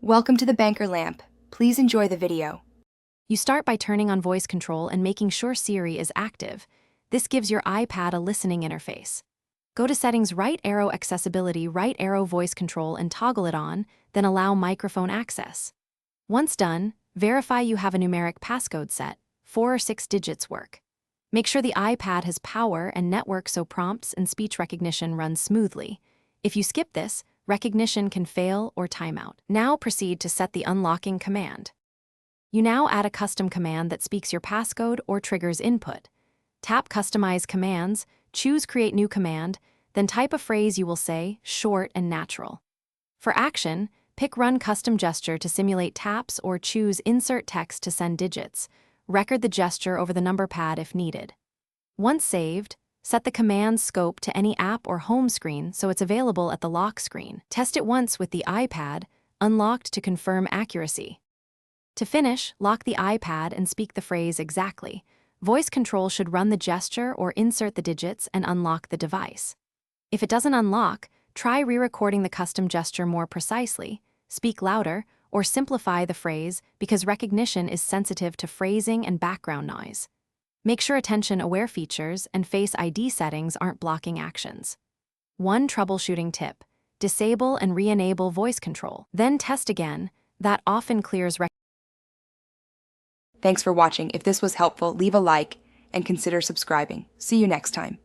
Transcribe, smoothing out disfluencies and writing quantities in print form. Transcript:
Welcome to the Banker Lamp. Please enjoy the video. You start by turning on voice control and making sure Siri is active. This gives your iPad a listening interface. Go to Settings, right arrow Accessibility, right arrow Voice Control and toggle it on, then allow microphone access. Once done, verify you have a numeric passcode set. 4 or 6 digits work. Make sure the iPad has power and network so prompts and speech recognition run smoothly. If you skip this, recognition can fail or timeout. Now proceed to set the unlocking command. You now add a custom command that speaks your passcode or triggers input. Tap Customize Commands, choose Create New Command, then type a phrase you will say, short and natural. For action, pick Run Custom Gesture to simulate taps or choose Insert Text to send digits. Record the gesture over the number pad if needed. Once saved, set the command scope to any app or home screen so it's available at the lock screen. Test it once with the iPad, unlocked to confirm accuracy. To finish, lock the iPad and speak the phrase exactly. Voice control should run the gesture or insert the digits and unlock the device. If it doesn't unlock, try re-recording the custom gesture more precisely, speak louder, or simplify the phrase because recognition is sensitive to phrasing and background noise. Make sure attention-aware features and Face ID settings aren't blocking actions. One troubleshooting tip: disable and re-enable voice control. Then test again. That often clears Thanks for watching. If this was helpful, leave a like and consider subscribing. See you next time.